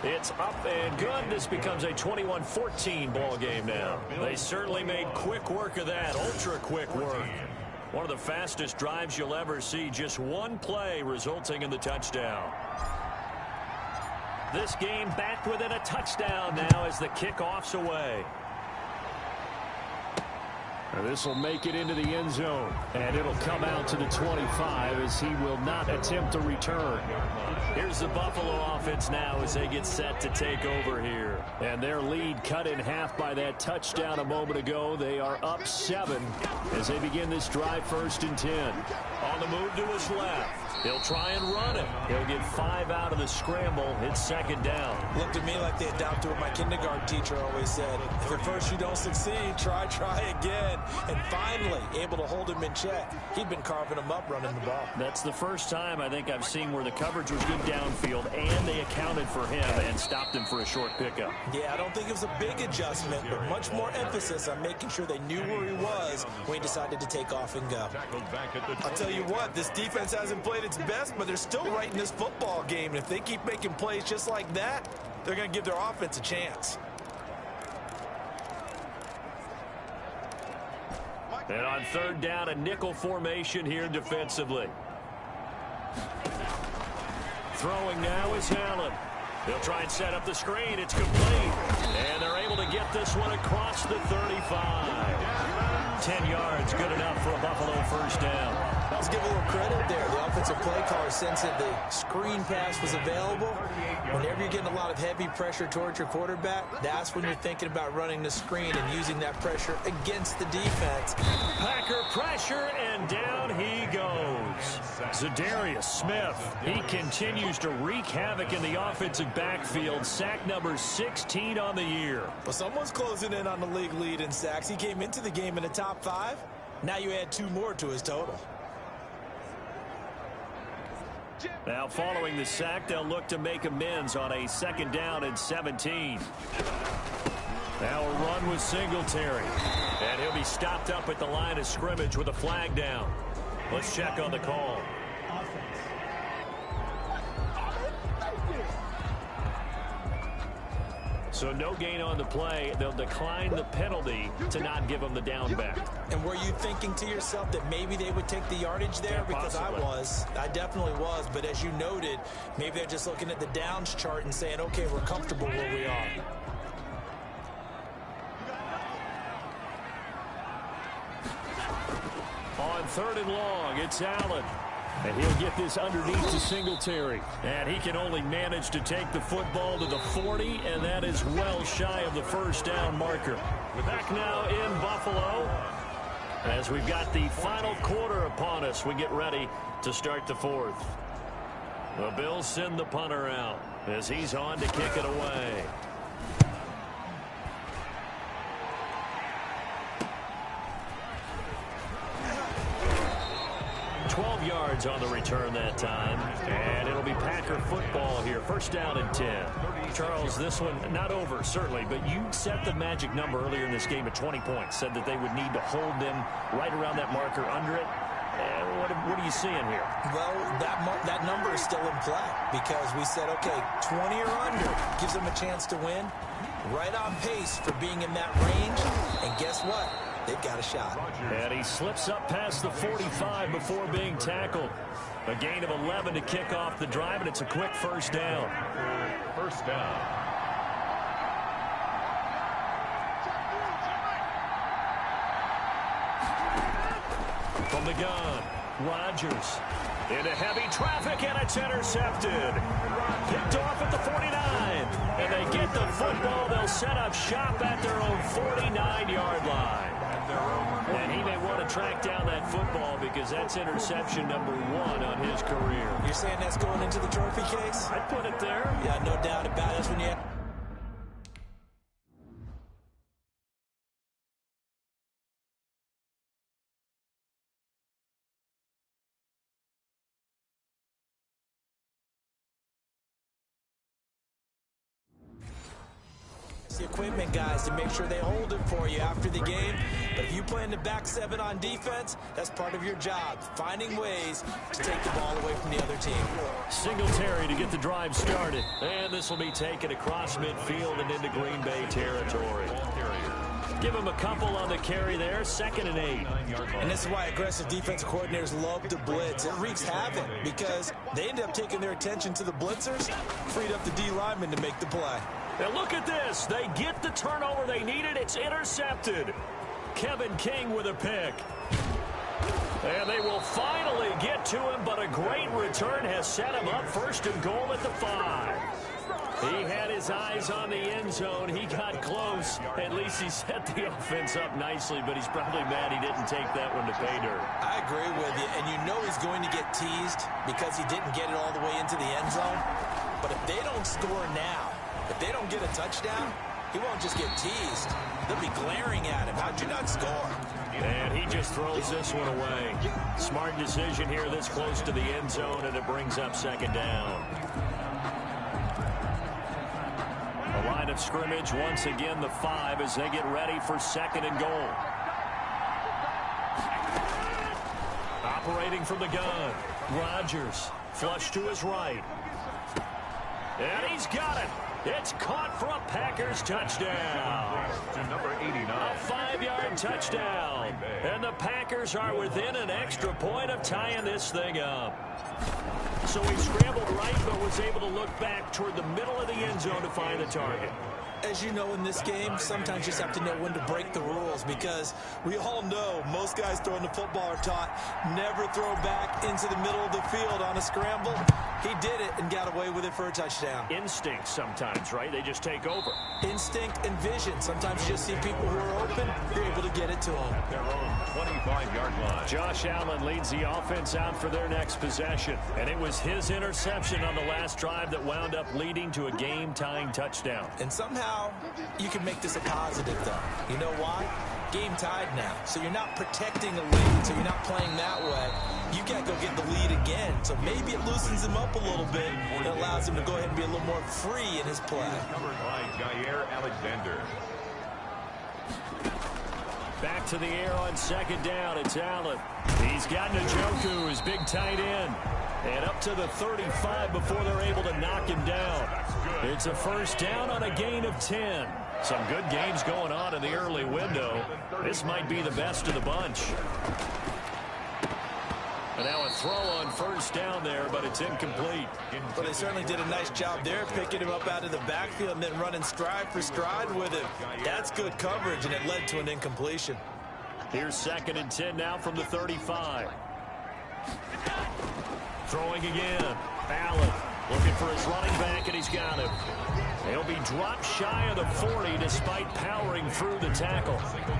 It's up and good. This becomes a 21-14 ball game now. They certainly made quick work of that, ultra quick work. One of the fastest drives you'll ever see, just one play resulting in the touchdown. This game back within a touchdown now as the kickoff's away. This will make it into the end zone, and it'll come out to the 25 as he will not attempt to return. Here's the Buffalo offense now as they get set to take over here. And their lead cut in half by that touchdown a moment ago. They are up 7 as they begin this drive 1st and 10. On the move to his left. He'll try and run it. He'll get 5 out of the scramble. It's 2nd down. Looked to me like they adopted what my kindergarten teacher always said. If at first you don't succeed, try again. And finally, able to hold him in check. He'd been carving him up running the ball. That's the first time I think I've seen where the coverage was good downfield, and they accounted for him and stopped him for a short pickup. Yeah, I don't think it was a big adjustment, but much more emphasis on making sure they knew where he was when he decided to take off and go. I'll tell you what, this defense hasn't played its best, but they're still right in this football game. And if they keep making plays just like that, they're going to give their offense a chance. And on 3rd down, a nickel formation here defensively. Throwing now is Allen. They'll try and set up the screen. It's complete. And they're able to get this one across the 35. 10 yards, good enough for a Buffalo 1st down. Let's give a little credit there. The offensive play caller sensed that the screen pass was available. Whenever you're getting a lot of heavy pressure towards your quarterback, that's when you're thinking about running the screen and using that pressure against the defense. Packer pressure, and down he goes. Zadarius Smith, he continues to wreak havoc in the offensive backfield. Sack number 16 on the year. Well, someone's closing in on the league lead in sacks. He came into the game in the top 5. Now you add 2 more to his total. Now following the sack, they'll look to make amends on a 2nd down and 17. Now a run with Singletary. And he'll be stopped up at the line of scrimmage with a flag down. Let's check on the call. So no gain on the play. They'll decline the penalty to not give them the down back. And were you thinking to yourself that maybe they would take the yardage there? Yeah, because I definitely was. But as you noted, maybe they're just looking at the downs chart and saying, okay, we're comfortable where we are. On 3rd and long, it's Allen. And he'll get this underneath to Singletary. And he can only manage to take the football to the 40, and that is well shy of the 1st down marker. We're back now in Buffalo. As we've got the final quarter upon us, we get ready to start the 4th. The Bills send the punter out as he's on to kick it away. 12 yards on the return that time, and it'll be Packer football here. 1st down and 10. Charles, this one not over, certainly, but you set the magic number earlier in this game at 20 points, said that they would need to hold them right around that marker under it. What are you seeing here? Well, that number is still in play because we said, okay, 20 or under gives them a chance to win. Right on pace for being in that range, and guess what? They've got a shot. And he slips up past the 45 before being tackled. A gain of 11 to kick off the drive, and it's a quick 1st down. 1st down. From the gun, Rodgers into heavy traffic, and it's intercepted. Picked off at the 49. And they get the football. They'll set up shop at their own 49-yard line. And he may want to track down that football because that's interception number 1 on his career. You're saying that's going into the trophy case? I'd put it there. Yeah, no doubt about it. That's when you have the equipment guys to make sure they hold it for you after the game. But if you play in the back 7 on defense, that's part of your job, finding ways to take the ball away from the other team. Singletary to get the drive started. And this will be taken across midfield and into Green Bay territory. Give him a couple on the carry there. 2nd and 8. And this is why aggressive defensive coordinators love to blitz. It wreaks havoc because they end up taking their attention to the blitzers, freed up the D lineman to make the play. And look at this. They get the turnover they needed. It's intercepted. Kevin King with a pick. And they will finally get to him, but a great return has set him up 1st and goal at the 5. He had his eyes on the end zone. He got close. At least he set the offense up nicely, but he's probably mad he didn't take that one to pay dirt. I agree with you, and you know he's going to get teased because he didn't get it all the way into the end zone. But if they don't score now, if they don't get a touchdown, he won't just get teased. They'll be glaring at him. How'd you not score? And he just throws this one away. Smart decision here this close to the end zone, and it brings up 2nd down. The line of scrimmage, once again, the 5 as they get ready for 2nd and goal. Operating from the gun, Rodgers, flush to his right. And he's got it. It's caught for a Packers touchdown. To number 89. A 5-yard touchdown. And the Packers are within an extra point of tying this thing up. So he scrambled right, but was able to look back toward the middle of the end zone to find the target. As you know, in this game, sometimes you just have to know when to break the rules because we all know most guys throwing the football are taught never throw back into the middle of the field on a scramble. He did it and got away with it for a touchdown. Instinct sometimes, right? They just take over. Instinct and vision. Sometimes you just see people who are open, you're able to get it to them. 25-yard line. Josh Allen leads the offense out for their next possession. And it was his interception on the last drive that wound up leading to a game-tying touchdown. And somehow you can make this a positive, though. You know why? Game tied now. So you're not protecting a lead, so you're not playing that way. You got to go get the lead again. So maybe it loosens him up a little bit and allows him to go ahead and be a little more free in his play. Covered by Jair Alexander. Back to the air on second down. It's Allen. He's got Njoku, his big tight end. And up to the 35 before they're able to knock him down. It's a first down on a gain of 10. Some good games going on in the early window. This might be the best of the bunch. And now a throw on first down there, but it's incomplete. Well, they certainly did a nice job there, picking him up out of the backfield and then running stride for stride with him. That's good coverage, and it led to an incompletion. Here's 2nd and 10 now from the 35. Throwing again. Allen looking for his running back, and he's got him. He'll be dropped shy of the 40 despite powering through the tackle.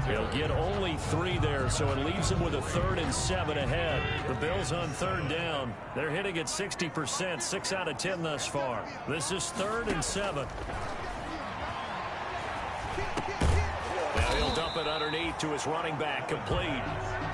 He'll get only 3 there, so it leaves him with a 3rd and 7 ahead. The Bills on 3rd down. They're hitting at 60%, 6 out of 10 thus far. This is 3rd and 7. Now he'll dump it underneath to his running back, complete.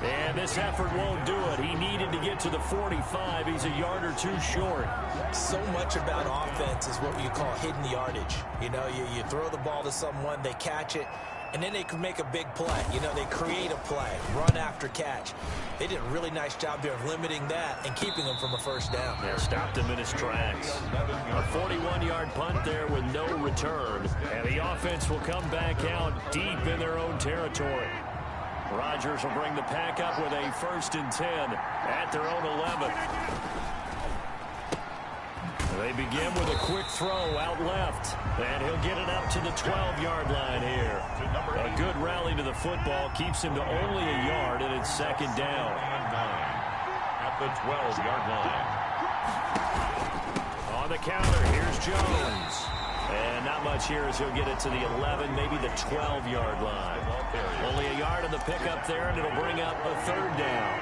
And this effort won't do it. He needed to get to the 45. He's a yard or 2 short. So much about offense is what you call hidden yardage. You know, you throw the ball to someone, they catch it, and then they can make a big play. You know, they create a play, run after catch. They did a really nice job there of limiting that and keeping him from a first down. Yeah, stopped him in his tracks. A 41-yard punt there with no return. And the offense will come back out deep in their own territory. Rodgers will bring the pack up with a 1st and 10 at their own 11. They begin with a quick throw out left, and he'll get it up to the 12-yard line here. A good rally to the football keeps him to only a yard, and it's 2nd down. At the 12-yard line. On the counter, here's Jones. And not much here as he'll get it to the 11, maybe the 12-yard line. Only a yard on the pickup there, and it'll bring up a 3rd down.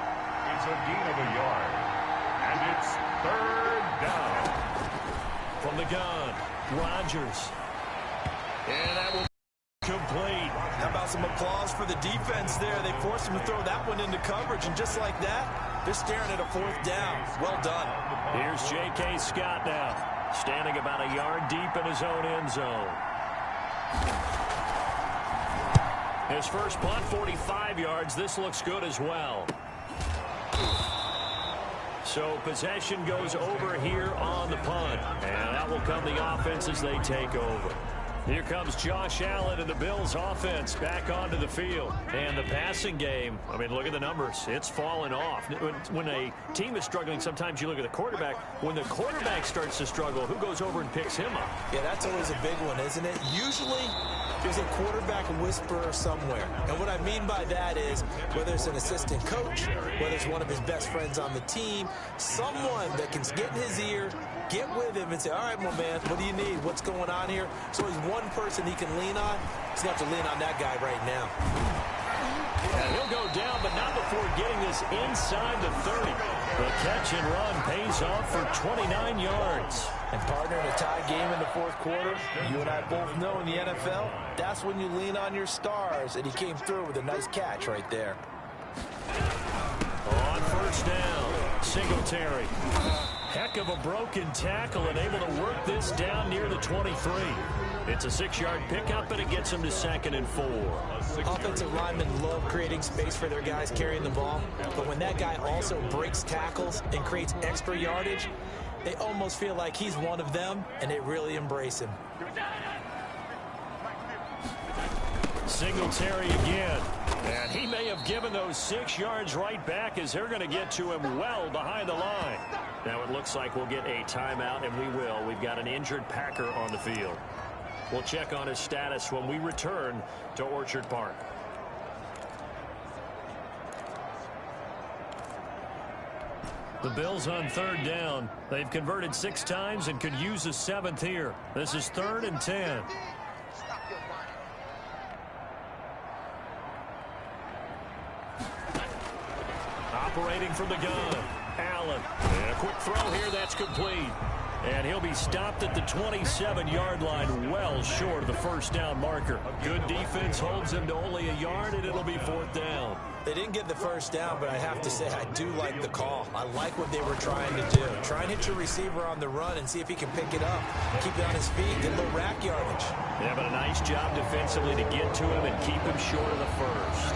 It's a gain of a yard. And it's 3rd down. From the gun, Rodgers. And that will be complete. How about some applause for the defense there? They forced him to throw that one into coverage, and just like that, they're staring at a 4th down. Well done. Here's J.K. Scott now, standing about a yard deep in his own end zone. His first punt, 45 yards. This looks good as well. So possession goes over here on the punt. And that will come the offense as they take over. Here comes Josh Allen and the Bills offense back onto the field. And the passing game, I mean, look at the numbers. It's fallen off. When a team is struggling, sometimes you look at the quarterback. When the quarterback starts to struggle, who goes over and picks him up? Yeah, that's always a big one, isn't it? Usually, there's a quarterback whisperer somewhere. And what I mean by that is, whether it's an assistant coach, whether it's one of his best friends on the team, someone that can get in his ear, get with him and say, all right, my man, what do you need? What's going on here? So he's one person he can lean on. He's going to have to lean on that guy right now. And he'll go down, but not before getting this inside the 30. The catch and run pays off for 29 yards. And partner, in a tie game in the 4th quarter, you and I both know in the NFL, that's when you lean on your stars. And he came through with a nice catch right there. On first down, Singletary. Heck of a broken tackle and able to work this down near the 23. It's a 6-yard pickup, and it gets him to 2nd and 4. Offensive linemen love creating space for their guys carrying the ball. But when that guy also breaks tackles and creates extra yardage, they almost feel like he's one of them, and they really embrace him. Singletary again. And he may have given those 6 yards right back as they're going to get to him well behind the line. Now it looks like we'll get a timeout, and we will. We've got an injured Packer on the field. We'll check on his status when we return to Orchard Park. The Bills on 3rd down. They've converted 6 times and could use a 7th here. This is 3rd and 10. operating from the gun. Allen. And a quick throw here. That's complete. And he'll be stopped at the 27-yard line, well short of the first down marker. Good defense holds him to only a yard, and it'll be 4th down. They didn't get the first down, but I have to say I do like the call. I like what they were trying to do. Try and hit your receiver on the run and see if he can pick it up. Keep it on his feet. Get a little rack yardage. Yeah, but a nice job defensively to get to him and keep him short of the first.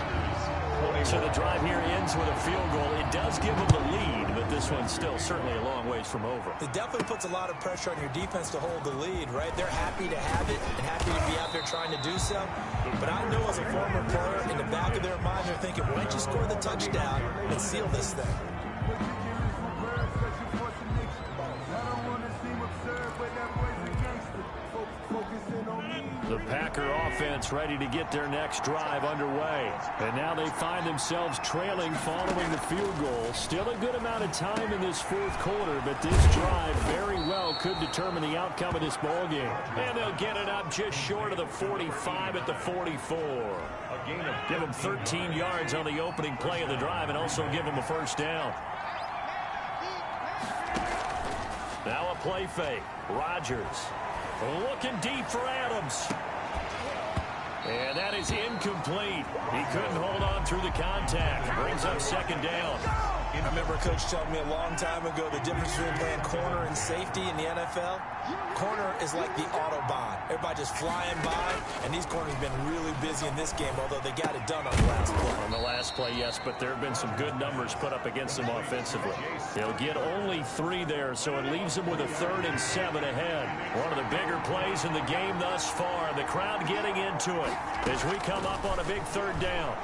So the drive here ends with a field goal. It does give them the lead, but this one's still certainly a long ways from over. It definitely puts a lot of pressure on your defense to hold the lead, right? They're happy to have it and happy to be out there trying to do so. But I know as a former player, in the back of their mind, they're thinking, why don't you score the touchdown and seal this thing? The Packer offense ready to get their next drive underway. And now they find themselves trailing following the field goal. Still a good amount of time in this 4th quarter, but this drive very well could determine the outcome of this ball game. And they'll get it up just short of the 45 at the 44. Give them 13 yards on the opening play of the drive and also give them a first down. Now a play fake. Rodgers. Looking deep for Adams. And that is incomplete. He couldn't hold on through the contact. Brings up 2nd down. I remember a coach telling me a long time ago the difference between playing corner and safety in the NFL. Corner is like the Autobahn. Everybody just flying by, and these corners have been really busy in this game, although they got it done on the last play. On the last play, yes, but there have been some good numbers put up against them offensively. They'll get only 3 there, so it leaves them with a 3rd and 7 ahead. One of the bigger plays in the game thus far. The crowd getting into it as we come up on a big 3rd down.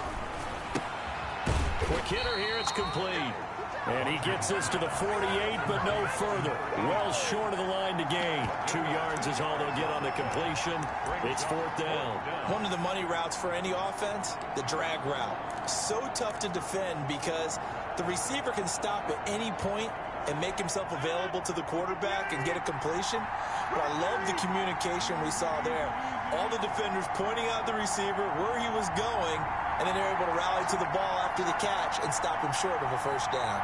Quick hitter here, it's complete. And he gets this to the 48, but no further. Well short of the line to gain. 2 yards is all they'll get on the completion. It's 4th down. One of the money routes for any offense, the drag route. So tough to defend because the receiver can stop at any point and make himself available to the quarterback and get a completion. But I love the communication we saw there. All the defenders pointing out the receiver, where he was going, and then they're able to rally to the ball after the catch and stop him short of a first down.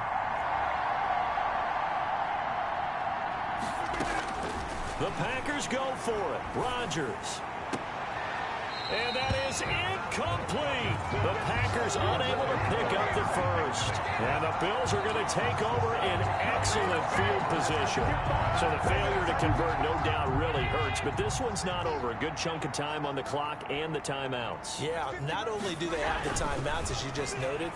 The Packers go for it. Rodgers. And that is incomplete. The Packers unable to pick up the first. And the Bills are going to take over in excellent field position. So the failure to convert no doubt really hurts, but this one's not over. A good chunk of time on the clock and the timeouts. Yeah, not only do they have the timeouts, as you just noted,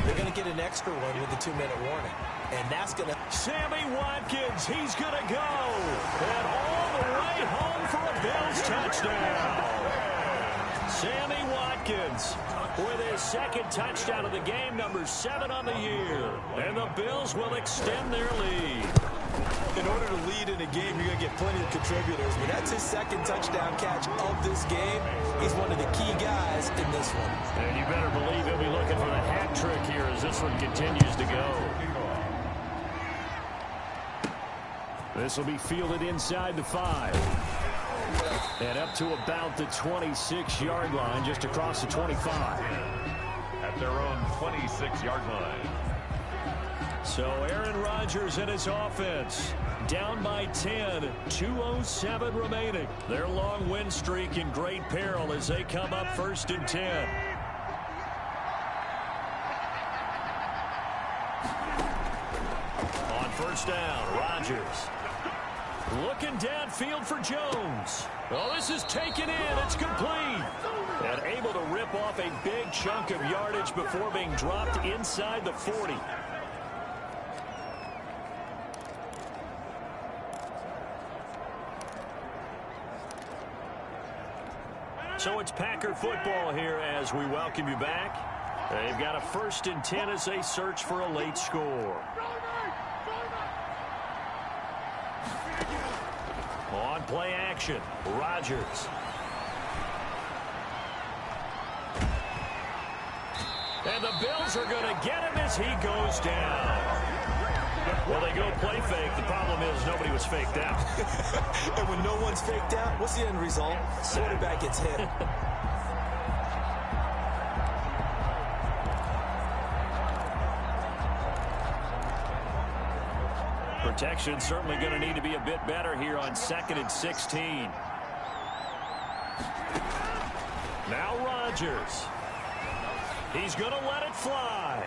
they're going to get an extra one with the 2-minute warning. And that's going to... Sammy Watkins, he's going to go. And all the way home for a Bills touchdown. Sammy Watkins with his 2nd touchdown of the game, number 7 on the year. And the Bills will extend their lead. In order to lead in a game, you're going to get plenty of contributors. But that's his 2nd touchdown catch of this game. He's one of the key guys in this one. And you better believe he'll be looking for the hat trick here as this one continues to go. This will be fielded inside the 5. And up to about the 26-yard line, just across the 25. At their own 26-yard line. So Aaron Rodgers and his offense down by 10, 2:07 remaining. Their long win streak in great peril as they come up 1st and 10. On 1st down, Rodgers. Looking downfield for Jones. Oh, this is taken in. It's complete. And able to rip off a big chunk of yardage before being dropped inside the 40. So it's Packer football here as we welcome you back. They've got a 1st and 10 as they search for a late score. On play action, Rodgers. And the Bills are going to get him as he goes down. Well, they go play fake. The problem is nobody was faked out. And when no one's faked out, what's the end result? Quarterback gets hit. Protection certainly going to need to be a bit better here on 2nd and 16. Now Rodgers. He's going to let it fly.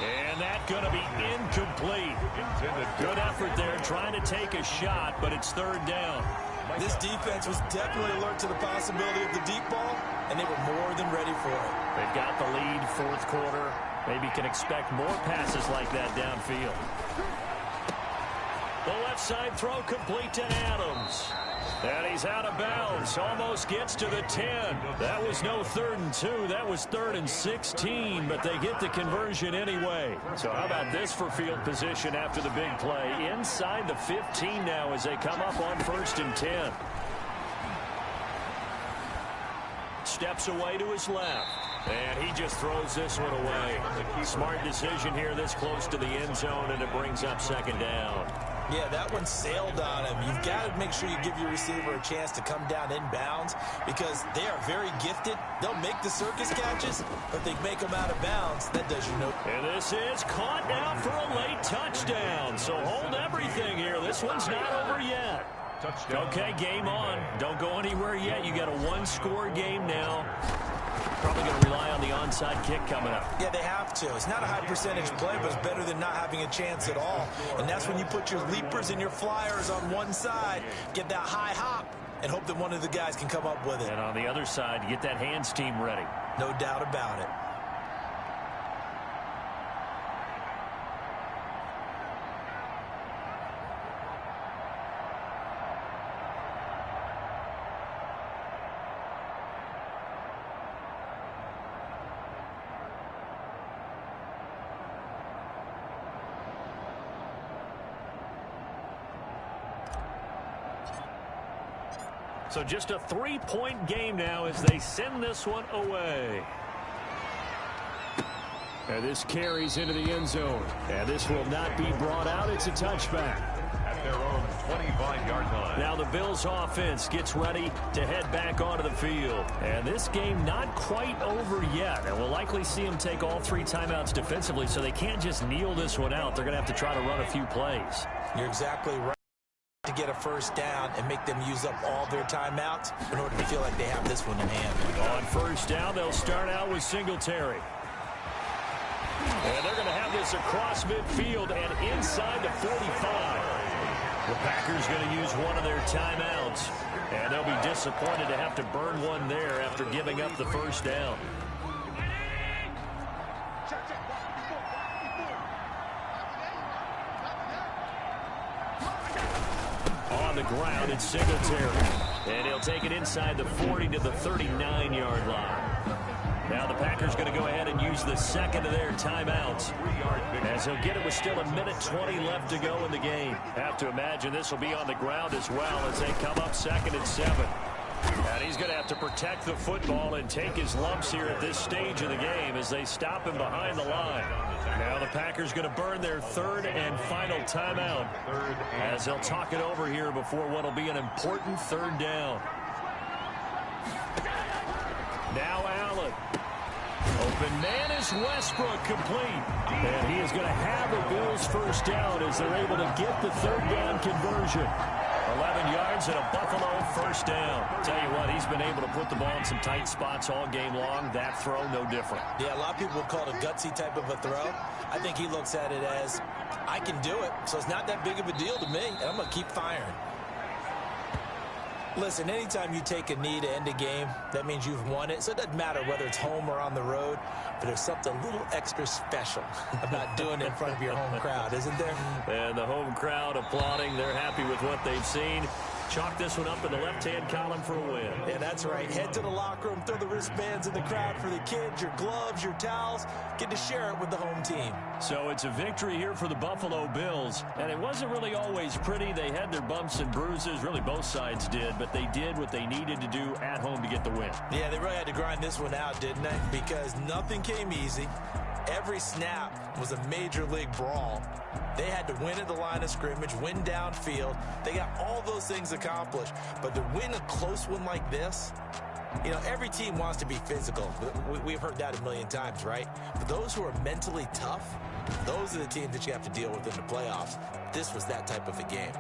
And that's going to be incomplete. Good effort there trying to take a shot, but it's 3rd down. This defense was definitely alert to the possibility of the deep ball, and they were more than ready for it. They've got the lead, 4th quarter. Maybe can expect more passes like that downfield. The left side throw complete to Adams. And he's out of bounds. Almost gets to the 10. That was no 3rd and 2. That was 3rd and 16, but they get the conversion anyway. So how about this for field position after the big play? Inside the 15 now as they come up on 1st and 10. Steps away to his left. And he just throws this one away. Smart decision here this close to the end zone, and it brings up 2nd down. Yeah, that one sailed on him. You've got to make sure you give your receiver a chance to come down inbounds because they are very gifted. They'll make the circus catches, but they make them out of bounds. That does you no. And this is caught now for a late touchdown. So hold everything here. This one's not over yet. Okay, game on. Don't go anywhere yet. You got a 1-score game now. Probably going to rely on the onside kick coming up. Yeah, they have to. It's not a high percentage play, but it's better than not having a chance at all. And that's when you put your leapers and your flyers on one side, get that high hop, and hope that one of the guys can come up with it. And on the other side, get that hands team ready. No doubt about it. So just a 3-point game now as they send this one away. And this carries into the end zone. And this will not be brought out. It's a touchback. At their own 25-yard line. Now the Bills offense gets ready to head back onto the field. And this game not quite over yet. And we'll likely see them take all 3 timeouts defensively, so they can't just kneel this one out. They're going to have to try to run a few plays. You're exactly right. To get a 1st down and make them use up all their timeouts in order to feel like they have this one in hand. On 1st down, they'll start out with Singletary. And they're going to have this across midfield and inside the 45. The Packers going to use one of their timeouts. And they'll be disappointed to have to burn one there after giving up the 1st down. On the ground, it's Singletary. And he'll take it inside the 40 to the 39-yard line. Now the Packers going to go ahead and use the 2nd of their timeouts. As he'll get it with still 1:20 left to go in the game. Have to imagine this will be on the ground as well as they come up 2nd and 7. And he's going to have to protect the football and take his lumps here at this stage of the game as they stop him behind the line. Now the Packers going to burn their 3rd and final timeout as they'll talk it over here before what will be an important 3rd down. Now Allen. Open man is Westbrook, complete. And he is going to have the Bills' 1st down as they're able to get the 3rd down conversion. 11 yards and a Buffalo 1st down. Tell you what, he's been able to put the ball in some tight spots all game long. That throw, no different. Yeah, a lot of people call it a gutsy type of a throw. I think he looks at it as, I can do it, so it's not that big of a deal to me, and I'm going to keep firing. Listen, anytime you take a knee to end a game, that means you've won it. So it doesn't matter whether it's home or on the road, but there's something a little extra special about doing it in front of your home crowd, isn't there? And the home crowd applauding. They're happy with what they've seen. Chalk this one up in the left-hand column for a win. Yeah, that's right. Head to the locker room, throw the wristbands in the crowd for the kids, your gloves, your towels. Get to share it with the home team. So it's a victory here for the Buffalo Bills. And it wasn't really always pretty. They had their bumps and bruises. Really, both sides did. But they did what they needed to do at home to get the win. Yeah, they really had to grind this one out, didn't they? Because nothing came easy. Every snap was a major league brawl. They had to win at the line of scrimmage, win downfield. They got all those things accomplished. But to win a close one like this, You know, every team wants to be physical. We've heard that a million times, right? But those who are mentally tough, those are the teams that you have to deal with in the playoffs. This was that type of a game.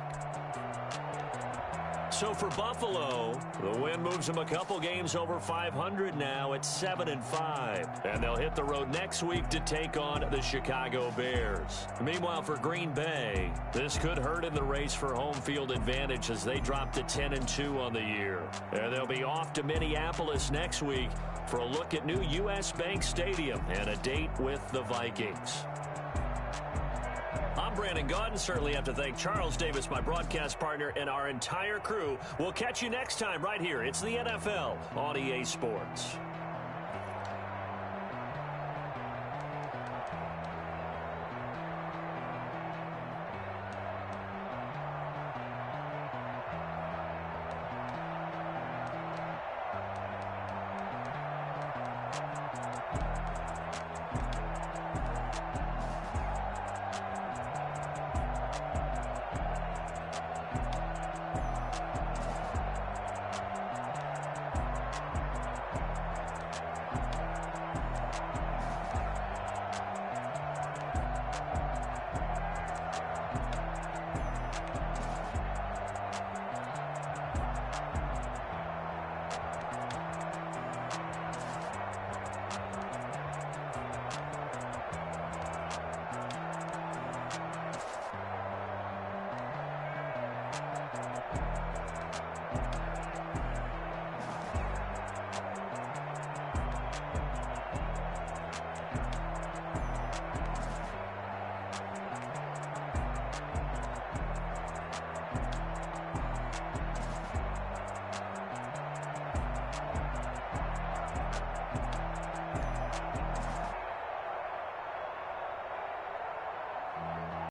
So for Buffalo, the win moves them a couple games over 500 now at 7-5. And they'll hit the road next week to take on the Chicago Bears. Meanwhile, for Green Bay, this could hurt in the race for home field advantage as they drop to 10-2 on the year. And they'll be off to Minneapolis next week for a look at new U.S. Bank Stadium and a date with the Vikings. I'm Brandon Gaudin. Certainly have to thank Charles Davis, my broadcast partner, and our entire crew. We'll catch you next time right here. It's the NFL on EA Sports.